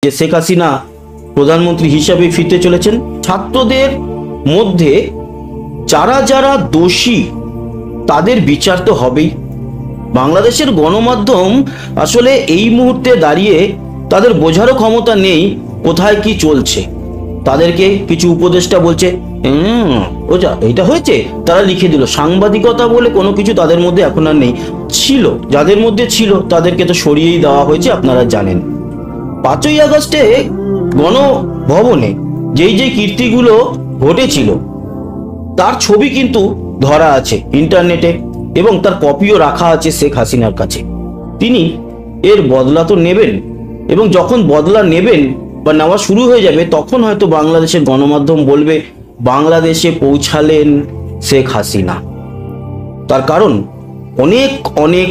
যে শেখ হাসিনা প্রধানমন্ত্রী হিসাবে ফিরতে চলেছেন। ছাত্রদের মধ্যে যারা যারা দোষী তাদের বিচার তো হবেই। বাংলাদেশের গণমাধ্যম আসলে এই মুহূর্তে দাঁড়িয়ে তাদের বোঝারও ক্ষমতা নেই কোথায় কি চলছে। তাদেরকে কিছু উপদেষ্টা বলছে ওটা এইটা হয়েছে, তারা লিখে দিল। সাংবাদিকতা বলে কোনো কিছু তাদের মধ্যে এখন আর নেই। ছিল, যাদের মধ্যে ছিল তাদেরকে তো সরিয়েই দেওয়া হয়েছে, আপনারা জানেন। 5ই আগস্টে গণভবনে যেই যে কীর্তিগুলো ঘটেছিল তার ছবি কিন্তু ধরা আছে ইন্টারনেটে এবং তার কপিও রাখা আছে শেখ হাসিনার কাছে। তিনি এর বদলা তো নেবেন, এবং যখন বদলা নেবেন বা নেওয়া শুরু হয়ে যাবে তখন হয়তো বাংলাদেশের গণমাধ্যম বলবে বাংলাদেশে পৌঁছালেন শেখ হাসিনা। তার কারণ অনেক অনেক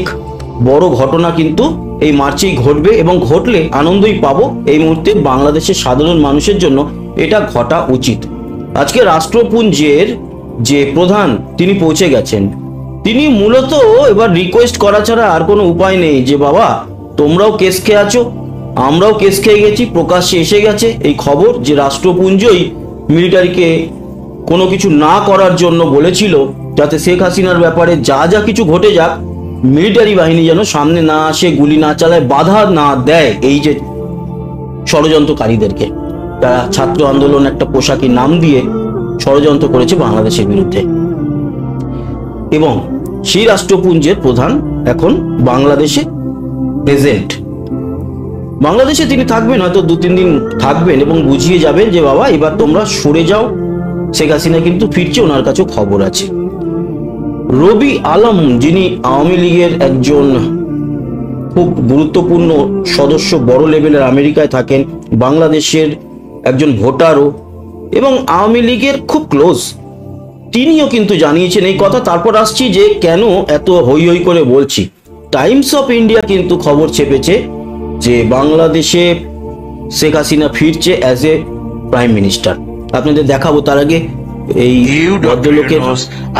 বড় ঘটনা কিন্তু এই মার্চেই ঘটবে, এবং ঘটলে আনন্দই পাবো। এই মুহূর্তে বাংলাদেশের সাধারণ মানুষের জন্য এটা ঘটা উচিত। আজকে রাষ্ট্রপুঞ্জের যে প্রধান তিনি পৌঁছে গেছেন, তিনি মূলত এবার রিকোয়েস্ট করা ছাড়া আর কোনো উপায় নেই যে বাবা তোমরাও কেস খেয়ে আছো, আমরাও কেস খেয়ে গেছি। প্রকাশ্যে এসে গেছে এই খবর যে রাষ্ট্রপুঞ্জই মিলিটারিকে কোনো কিছু না করার জন্য বলেছিল, যাতে শেখ হাসিনার ব্যাপারে যা যা কিছু ঘটে যাক মিলিটারি বাহিনী যেন সামনে না আসে, গুলি না চালায়, বাধা না দেয় এই যে ষড়যন্ত্রকারীদেরকে, যারা ছাত্র আন্দোলন একটা পোশাকি নাম দিয়ে ষড়যন্ত্র করেছে বাংলাদেশের বিরুদ্ধে। এবং সেই রাষ্ট্রপুঞ্জের প্রধান এখন বাংলাদেশে প্রেজেন্ট। বাংলাদেশে তিনি থাকবেন, হয়তো 2-3 দিন থাকবেন এবং বুঝিয়ে যাবেন যে বাবা এবার তোমরা সরে যাও, শেখ হাসিনা কিন্তু ফিরছে, ওনার কাছেও খবর আছে। রবি আলম, যিনি আওয়ামী লীগের একজন খুব গুরুত্বপূর্ণ সদস্য, বড় লেভেলের, আমেরিকায় থাকেন, বাংলাদেশের একজন ভোটারও এবং আওয়ামী লীগের খুব ক্লোজ, তিনিও কিন্তু জানিয়েছেন এই কথা। তারপর আসছি যে কেন এত হই হই করে বলছি। টাইমস অফ ইন্ডিয়া কিন্তু খবর ছেপেছে যে বাংলাদেশে শেখ হাসিনা ফিরছে অ্যাজ এ প্রাইম মিনিস্টার। আপনাদের দেখাবো তার আগে এই ভদ্রলোকের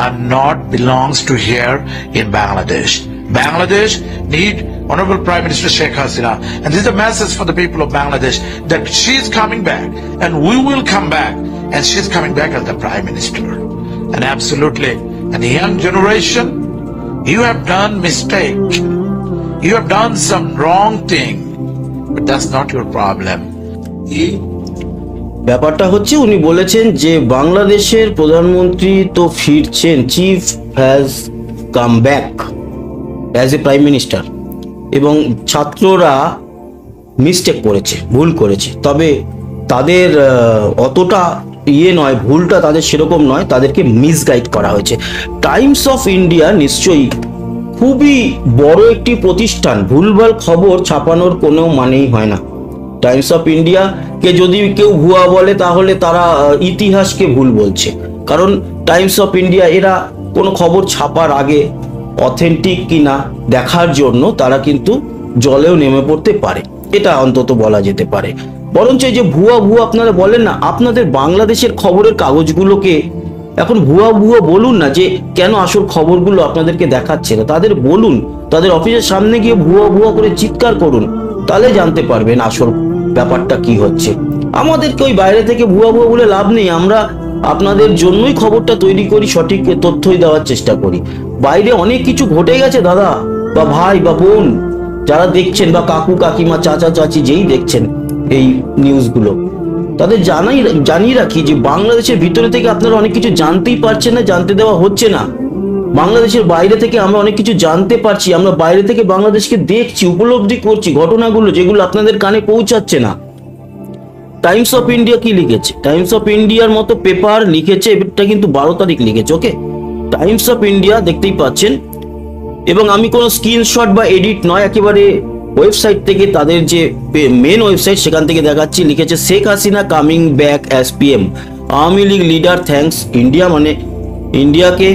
are not belongs to here in Bangladesh. Bangladesh need Honorable Prime Minister Sheikh Hasina, and this is a message for the people of Bangladesh that she is coming back, and we will come back, and she is coming back as the Prime Minister. And absolutely, and the young generation, you have done mistake, you have done some wrong thing, but that's not your problem. ব্যাপারটা হচ্ছে উনি বলেছেন যে বাংলাদেশের প্রধানমন্ত্রী তো ফিরছেন, chief has come back as a prime minister, এবং ছাত্ররা মিস্টেক করেছে, ভুল করেছে। তবে তাদের অতটা নয়, ভুলটা তাদের সেরকম নয়, তাদেরকে মিসগাইড করা হয়েছে। টাইমস অফ ইন্ডিয়া নিশ্চয়ই খুবই বড় একটি প্রতিষ্ঠান, ভুলভাল খবর ছাপানোর কোনো মানেই হয় না। টাইমস অফ ইন্ডিয়াকে যদি কেউ ভুয়া বলে তাহলে তারা ইতিহাসকে ভুল বলছে, কারণ টাইমস অফ ইন্ডিয়া এরা কোনো খবর ছাপার আগে অথেন্টিক কিনা দেখার জন্য তারা কিন্তু জলেও নেমে পড়তে পারে, এটা অন্তত বলা যেতে পারে। বরঞ্চ এই যে ভুয়া ভুয়া আপনারা বলেন না, আপনাদের বাংলাদেশের খবরের কাগজগুলোকে এখন ভুয়া ভুয়া বলুন না, যে কেন আসল খবরগুলো আপনাদেরকে দেখাচ্ছে না, তাদের বলুন, তাদের অফিসের সামনে গিয়ে ভুয়া ভুয়া করে চিৎকার করুন, তাহলে জানতে পারবেন আসল ব্যাপারটা কি হচ্ছে। আমাদেরকে ওই বাইরে থেকে ভুয়া ভুয়া বলে লাভ নেই, আমরা আপনাদের জন্যই খবরটা তৈরি করি, সঠিক তথ্যই দেওয়ার চেষ্টা করি। বাইরে অনেক কিছু ঘটে গেছে দাদা বা ভাই বা বোন যারা দেখছেন, বা কাকু কাকিমা চাচা চাচি যেই দেখছেন এই নিউজগুলো, তাদের জানিয়ে রাখি যে বাংলাদেশের ভিতরে থেকে আপনারা অনেক কিছু জানতেই পারছেন না, জানতে দেওয়া হচ্ছে না। বাংলাদেশের বাইরে থেকে আমরা অনেক কিছু জানতে পারছি, আমরা বাইরে থেকে বাংলাদেশকে দেখছি, উপলব্ধি করছি ঘটনাগুলো, যেগুলো আপনাদের কানে পৌঁছাচ্ছে না। টাইমস অফ ইন্ডিয়া কি লিখেছে? টাইমস অফ ইন্ডিয়ার মতো পেপার লিখেছে, এটা কিন্তু 12 তারিখ লিখেছে, ওকে। টাইমস অফ ইন্ডিয়া দেখতেই পাচ্ছেন, এবং আমি কোনো স্ক্রিনশট বা এডিট নয়, একেবারে ওয়েবসাইট থেকে, তাদের যে মেন ওয়েবসাইট সেখান থেকে দেখাচ্ছি। লিখেছে Sheikh Hasina coming back as PM, Awami League leader thanks India, মানে ইন্ডিয়াকে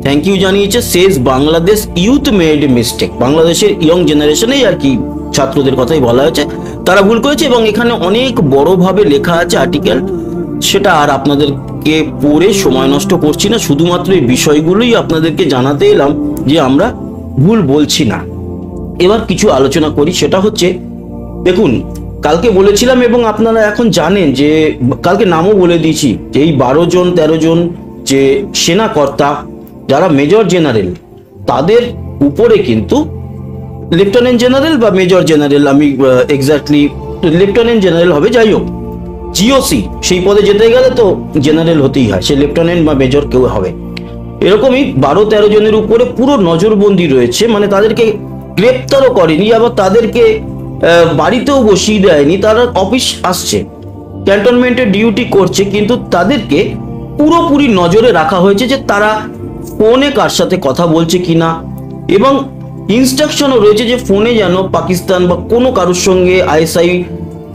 থ্যাংক ইউ জানিয়েছে, সেজ বাংলাদেশ ইউথ মেড মিস্টেক। বাংলাদেশের ইয়ং জেনারেশনেই আর কি ছাত্রদের কথাই বলা হয়েছে, তারা ভুল করেছে, এবং এখানে অনেক বড়ভাবে লেখা আছে আর্টিকেল, সেটা আর আপনাদেরকে পড়ে সময় নষ্ট করছি না, শুধুমাত্র এই বিষয়গুলোই আপনাদেরকে জানাতে এলাম যে আমরা ভুল বলছি না। এবার কিছু আলোচনা করি, সেটা হচ্ছে দেখুন কালকে বলেছিলাম এবং আপনারা এখন জানেন যে কালকে নামও বলে দিয়েছি যে এই 12-13 জন যে সেনাকর্তা যারা মেজর জেনারেল, তাদের উপরে কিন্তু লেফটেন্যান্ট জেনারেল বা মেজর জেনারেল, আমি এক্স্যাক্টলি লেফটেন্যান্ট জেনারেল হবে, যাই হোক জিওসি সেই পদে যেতে গেলে তো জেনারেল হতেই হয়, সে লেফটেন্যান্ট বা মেজর কেউ হবে। এরকমই 12-13 জনের উপরে পুরো নজরবন্দি রয়েছে, মানে তাদেরকে গ্রেপ্তারও করেনি, আবার তাদেরকে বাড়িতেও বসিয়ে দেয়নি, তারা অফিস আসছে, ক্যান্টনমেন্টে ডিউটি করছে, কিন্তু তাদেরকে পুরোপুরি নজরে রাখা হয়েছে যে তারা ফোনে কার সাথে কথা বলছে কিনা, এবং ইনস্ট্রাকশনও রয়েছে যে ফোনে যেন পাকিস্তান বা কোনো কারোর সঙ্গে আইএসআই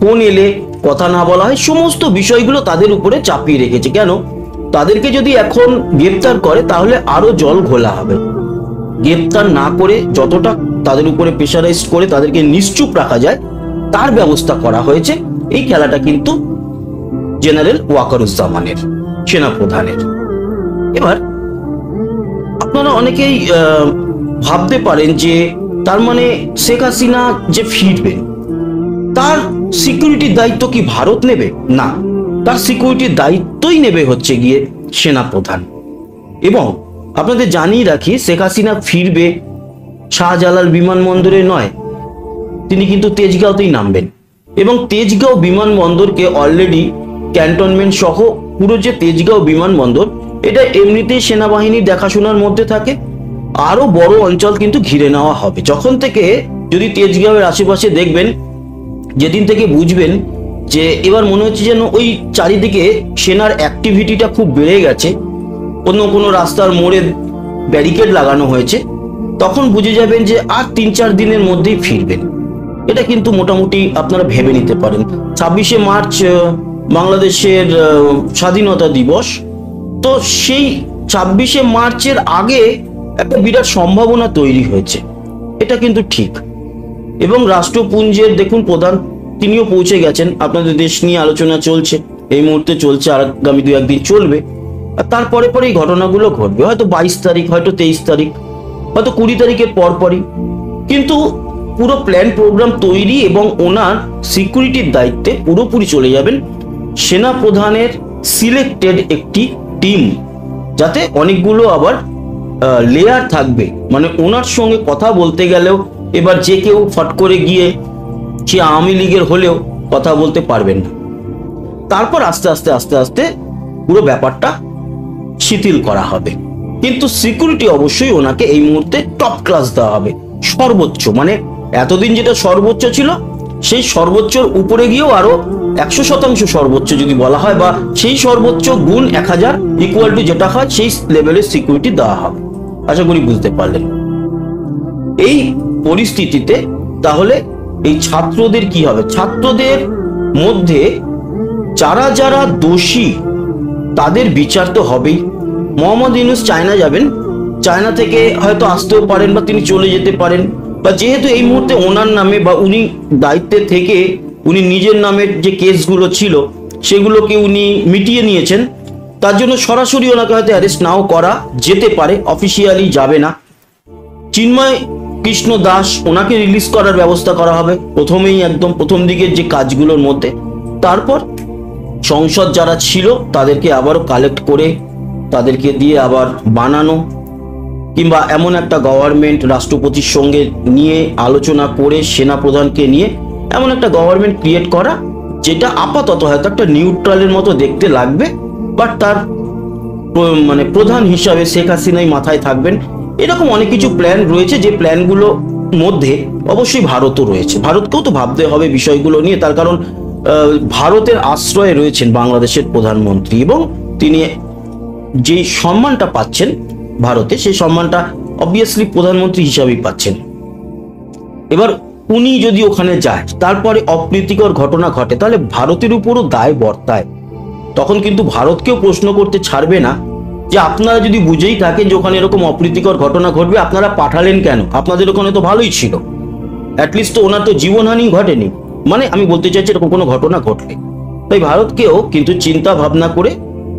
ফোন এলে কথা না বলা হয়। সমস্ত বিষয়গুলো তাদের উপরে চাপিয়ে রেখেছে। কেন? তাদেরকে যদি এখন গ্রেপ্তার করে তাহলে আরো জল ঘোলা হবে। গ্রেপ্তার না করে যতটা তাদের উপরে প্রেশারাইজ করে তাদেরকে নিশ্চুপ রাখা যায় তার ব্যবস্থা করা হয়েছে। এই খেলাটা কিন্তু জেনারেল ওয়াকারুজ্জামানের, সেনাপ্রধানের। এবার আপনারা অনেকেই ভাবতে পারেন যে তার মানে শেখ হাসিনা যে ফিরবেন তার সিকিউরিটির দায়িত্ব কি ভারত নেবে? না, তার সিকিউরিটির দায়িত্বই নেবে হচ্ছে গিয়ে সেনাপ্রধান। এবং আপনাদের জানিয়ে রাখি, শেখ হাসিনা ফিরবে শাহজালাল বিমানবন্দরে নয়, তিনি কিন্তু তেজগাঁওতেই নামবেন। এবং তেজগাঁও বিমানবন্দরকে অলরেডি ক্যান্টনমেন্ট সহ পুরো যে তেজগাঁও বিমানবন্দর, এটা এমনিতেই সেনাবাহিনীর দেখাশোনার মধ্যে থাকে। আরো বড় অঞ্চল কিন্তু ঘিরে নেওয়া হবে। যখন থেকে যদি তেজগাঁওয়ের আশেপাশে দেখবেন, যেদিন থেকে বুঝবেন যে এবার মনে হচ্ছে যেন ওই চারিদিকে সেনার অ্যাক্টিভিটিটা খুব বেড়ে গেছে, অন্য কোনো রাস্তার মোড়ে ব্যারিকেড লাগানো হয়েছে, তখন বুঝে যাবেন যে আর 3-4 দিনের মধ্যেই ফিরবেন। এটা কিন্তু মোটামুটি আপনারা ভেবে নিতে পারেন। 26শে মার্চ বাংলাদেশের স্বাধীনতা দিবস, তো সেই 26শে মার্চের আগে একটা বিরাট সম্ভাবনা তৈরি হয়েছে, এটা কিন্তু ঠিক। এবং রাষ্ট্রপুঞ্জের দেখুন প্রধান, তিনিও পৌঁছে গেছেন। আপনাদের দেশ নিয়ে আলোচনা চলছে, এই মুহূর্তে চলছে, আর আগামী 2-1 দিন চলবে। আর তারপরে পরে এই ঘটনাগুলো ঘটবে, হয়তো 22 তারিখ, হয়তো 23 তারিখ, হয়তো 20 তারিখের পরপরই। কিন্তু পুরো প্ল্যান প্রোগ্রাম তৈরি এবং ওনার সিকিউরিটির দায়িত্বে পুরোপুরি চলে যাবেন সেনা প্রধানের সিলেক্টেড একটি টিম, যাতে অনেকগুলো আবার লেয়ার থাকবে। মানে ওনার সঙ্গে কথা বলতে গেলেও এবার যে কেউ ফট করে গিয়ে সে আওয়ামী লীগের হলেও কথা বলতে পারবেন না। তারপর আস্তে আস্তে আস্তে আস্তে পুরো ব্যাপারটা শিথিল করা হবে। কিন্তু সিকিউরিটি অবশ্যই ওনাকে এই মুহূর্তে টপ ক্লাস দেওয়া হবে, সর্বোচ্চ। মানে এতদিন যেটা সর্বোচ্চ ছিল সেই সর্বোচ্চর উপরে গিয়েও আরো 100% সর্বোচ্চ যদি বলা হয়, বা সেই সর্বোচ্চ গুণ 1000 ইকুয়াল টু যেটা হয় সেই লেভেলের সিকিউরিটি দেওয়া হবে। আশা করি বুঝতে পারলেন। এই পরিস্থিতিতে তাহলে এই ছাত্রদের কি হবে? ছাত্রদের মধ্যে যারা যারা দোষী তাদের বিচার তো হবেই। মোহাম্মদ ইউনূস চায়না যাবেন, চায়না থেকে হয়তো আসতেও পারেন বা তিনি চলে যেতে পারেন, বা যেহেতু এই মুহূর্তে ওনার নামে বা উনি দায়িত্বে থেকে উনি নিজের নামের যে কেসগুলো ছিল সেগুলোকে উনি মিটিয়ে নিয়েছেন, তার জন্য সরাসরি ওনাকে হয়তো অ্যারেস্ট নাও করা যেতে পারে, অফিসিয়ালি যাবে না। চিন্ময় কৃষ্ণ দাস, ওনাকে রিলিজ করার ব্যবস্থা করা হবে প্রথমেই, একদম প্রথম দিকের যে কাজগুলোর মধ্যে। তারপর সংসদ যারা ছিল তাদেরকে আবারও কালেক্ট করে তাদেরকে দিয়ে আবার বানানো, কিংবা এমন একটা গভর্নমেন্ট রাষ্ট্রপতির সঙ্গে নিয়ে আলোচনা করে সেনাপ্রধানকে নিয়ে এমন একটা গভর্নমেন্ট ক্রিয়েট করা যেটা আপাতত হয়তো একটা নিউট্রালের মতো দেখতে লাগবে, বাট তার মানে প্রধান হিসাবে শেখ হাসিনাই মাথায় থাকবেন। এরকম অনেক কিছু প্ল্যান রয়েছে, যে প্ল্যানগুলোর মধ্যে অবশ্যই ভারতও রয়েছে। ভারতকেও তো ভাবতে হবে বিষয়গুলো নিয়ে, তার কারণ ভারতের আশ্রয়ে রয়েছেন বাংলাদেশের প্রধানমন্ত্রী, এবং তিনি যেই সম্মানটা পাচ্ছেন ভারতে, সেই সম্মানটা অবভিয়াসলি প্রধানমন্ত্রী হিসাবেই পাচ্ছেন। এবার উনি যদি ওখানে যায়, তারপরে অপ্রীতিকর ঘটনা ঘটে, তাহলে ভারতের উপরও দায় বর্তায়। তখন কিন্তু ভারতকেও প্রশ্ন করতে ছাড়বে না যে আপনারা যদি বুঝেই থাকেন যে ওখানে এরকম অপ্রীতিকর ঘটনা ঘটবে, আপনারা পাঠালেন কেন? আপনাদের ওখানে তো ভালোই ছিল, অ্যাটলিস্ট তো ওনার তো জীবনহানি ঘটেনি। মানে আমি বলতে চাইছি এরকম কোনো ঘটনা ঘটলে, তাই ভারতকেও কিন্তু চিন্তা ভাবনা করে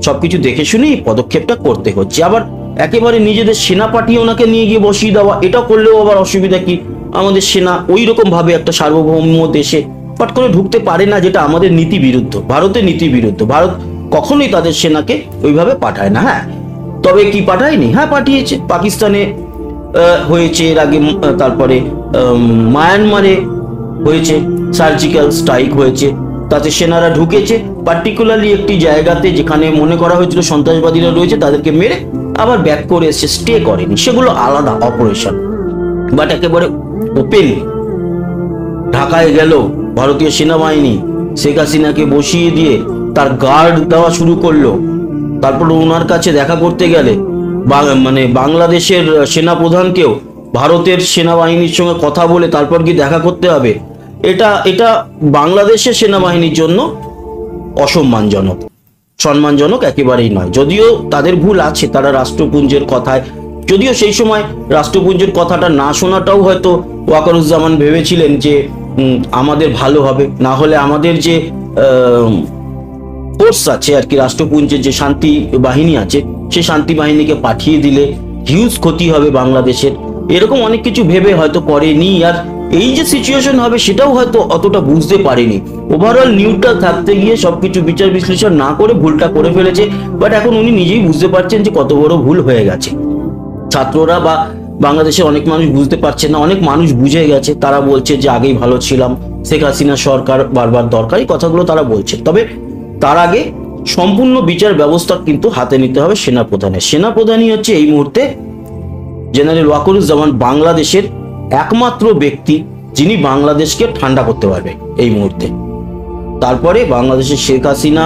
সবকিছু দেখে শুনেই পদক্ষেপটা করতে হচ্ছে। আবার একেবারে নিজেদের সেনা পাঠিয়ে ওনাকে নিয়ে গিয়ে বসিয়ে দেওয়া, এটা করলেও আবার অসুবিধা কি? আমাদের সেনা ওই রকম ভাবে একটা সার্বভৌম দেশে চটপট করে ঢুকতে পারে না, যেটা আমাদের নীতি বিরুদ্ধ, ভারতের নীতি বিরুদ্ধ। ভারত কখনোই তাদের সেনাকে ওইভাবে পাঠায় না। হ্যাঁ, তবে কি পাঠায়নি? হ্যাঁ, পাঠিয়েছে। পাকিস্তানে হয়েছে এর আগে, তারপরে মায়ানমারে হয়েছে, সার্জিক্যাল স্ট্রাইক হয়েছে, তাতে সেনারা ঢুকেছে পার্টিকুলারলি একটি জায়গাতে যেখানে মনে করা হয়েছিল সন্ত্রাসবাদীরা রয়েছে, তাদেরকে মেরে আবার ব্যাক করে এসছে, স্টে করেনি, সেগুলো আলাদা অপারেশন। বাট একেবারে ওপেন ঢাকায় গেল ভারতীয় সেনাবাহিনী, শেখ হাসিনাকে বসিয়ে দিয়ে তার গার্ড দেওয়া শুরু করলো, তারপর ওনার কাছে দেখা করতে গেলে মানে বাংলাদেশের সেনাপ্রধানকেও ভারতের সেনাবাহিনীর সঙ্গে কথা বলে তারপর কি দেখা করতে হবে, এটা বাংলাদেশের সেনাবাহিনীর জন্য অসম্মানজনক, সম্মানজনক একেবারেই নয়। যদিও তাদের ভুল আছে, তারা রাষ্ট্রপুঞ্জের কথায়, যদিও সেই সময় রাষ্ট্রপুঞ্জের কথাটা না শোনাটাও হয়তো ওয়াকারুজ্জামান ভেবেছিলেন যে আমাদের ভালো হবে, না হলে আমাদের যে ফোর্স আছে আর কি, রাষ্ট্রপুঞ্জের যে শান্তি বাহিনী আছে, সেই শান্তি বাহিনীকে পাঠিয়ে দিলে হিউজ ক্ষতি হবে বাংলাদেশের, এরকম অনেক কিছু ভেবে হয়তো করেনি। আর এই যে সিচুয়েশন হবে সেটাও হয়তো অতটা বুঝতে পারেনি। ওভারঅল নিউট্রাল থাকতে গিয়ে সবকিছু বিচার বিশ্লেষণ না করে ভুলটা করে ফেলেছে। বাট এখন উনি নিজেই বুঝতে পারছেন যে কত বড় ভুল হয়ে গেছে। ছাত্ররা বা বাংলাদেশের অনেক মানুষ বুঝতে পারছে না, অনেক মানুষ বুঝে গেছে, তারা বলছে যে আগেই ভালো ছিলাম, শেখ হাসিনা সরকার বারবার দরকারি কথাগুলো তারা বলছে। তবে তার আগে সম্পূর্ণ বিচার ব্যবস্থা কিন্তু হাতে নিতে হবে সেনাপ্রধানের। সেনাপ্রধানই হচ্ছে এই মুহূর্তে জেনারেল ওয়াকারুজ্জামান, বাংলাদেশের একমাত্র ব্যক্তি যিনি বাংলাদেশকে ঠান্ডা করতে পারবে এই মুহূর্তে। তারপরে বাংলাদেশের শেখ হাসিনা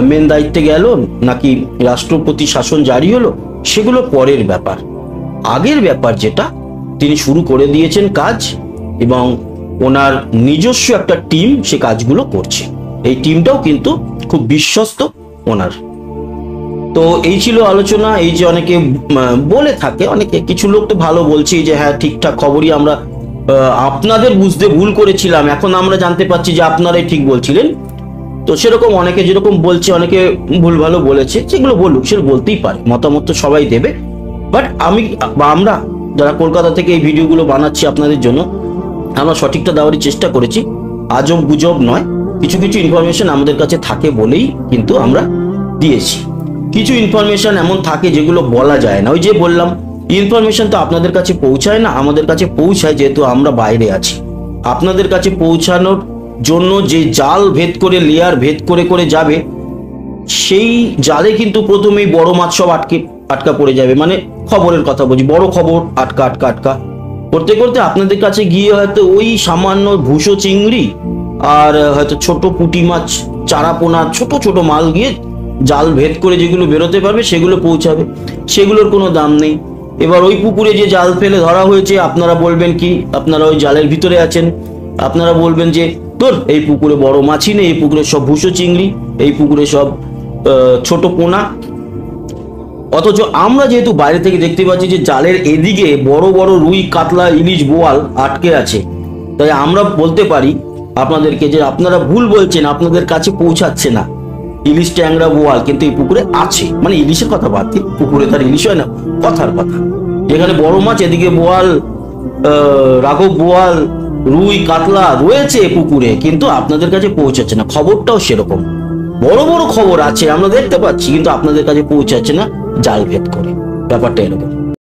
মেন দায়িত্বে গেল নাকি রাষ্ট্রপতি শাসন জারি হলো, সেগুলো পরের ব্যাপার। আগের ব্যাপার যেটা, তিনি শুরু করে দিয়েছেন কাজ, এবং ওনার নিজস্ব একটা টিম সে কাজগুলো করছে। এই টিমটাও কিন্তু খুব বিশ্বস্ত ওনার। তো এই ছিল আলোচনা। এই যে অনেকে বলে থাকে, অনেকে কিছু লোক তো ভালো বলছে যে হ্যাঁ ঠিকঠাক খবরই আমরা আপনাদের বুঝতে ভুল করেছিলাম, এখন আমরা জানতে পারছি যে আপনারাই ঠিক বলছিলেন। তো সেরকম অনেকে যেরকম বলছে, অনেকে ভুল ভালো বলেছে, সেগুলো বলুক, সেটা বলতেই পারে, মতামত তো সবাই দেবে। বাট আমরা যারা কলকাতা থেকে এই ভিডিওগুলো বানাচ্ছি আপনাদের জন্য, আমরা সঠিকটা দেওয়ারই চেষ্টা করেছি, আজব গুজব নয়। কিছু কিছু ইনফরমেশন আমাদের কাছে থাকে বলেই কিন্তু আমরা দিয়েছি। কিছু ইনফরমেশন এমন থাকে যেগুলো বলা যায় না। ওই যে বললাম, ইনফরমেশন তো আপনাদের কাছে পৌঁছায় না, আমাদের কাছে পৌঁছায় যেহেতু আমরা বাইরে আছি। আপনাদের কাছে পৌঁছানোর জন্য যে জাল ভেদ করে, লেয়ার ভেদ করে করে যাবে, সেই জালে কিন্তু প্রথমেই বড় মাছ সব আটকা পড়ে যাবে। মানে খবরের কথা বলছি, বড় খবর আটকা করতে করতে আপনাদের কাছে গিয়ে হয়তো ওই সামান্য ভুসো চিংড়ি আর হয়তো ছোট পুঁটি মাছ, চারাপোনা, ছোট ছোট মাল গিয়ে জাল ভেদ করে যেগুলো বেরোতে পারবে সেগুলো পৌঁছাবে, সেগুলোর কোনো দাম নেই। এবার ওই পুকুরে যে জাল ফেলে ধরা হয়েছে, আপনারা বলবেন কি, আপনারা ওই জালের ভিতরে আছেন, আপনারা বলবেন যে তোর এই পুকুরে বড় মাছই নেই, এই পুকুরে সব ভুসো চিংড়ি, এই পুকুরে সব ছোট পোনা। অথচ আমরা যেহেতু বাইরে থেকে দেখতে পাচ্ছি যে জালের এদিকে বড় বড় রুই, কাতলা, ইলিশ, বোয়াল আটকে আছে, তাই আমরা বলতে পারি আপনাদেরকে যে আপনারা ভুল বলছেন, আপনাদের কাছে পৌঁছাচ্ছে না ইলিশ, ট্যাংরা, বোয়াল, কিন্তু এই পুকুরে আছে। মানে ইলিশের কথা বাদ দিই, পুকুরে তার ইলিশ হয় না, কথার কথা। যেখানে বড় মাছ, এদিকে বোয়াল, রাঘব বোয়াল, রুই, কাতলা রয়েছে পুকুরে, কিন্তু আপনাদের কাছে পৌঁছাচ্ছে না। খবরটাও সেরকম, বড় বড় খবর আছে আমরা দেখতে পাচ্ছি, কিন্তু আপনাদের কাছে পৌঁছাচ্ছে না জাল ভেদ করে। ব্যাপারটা এরকম।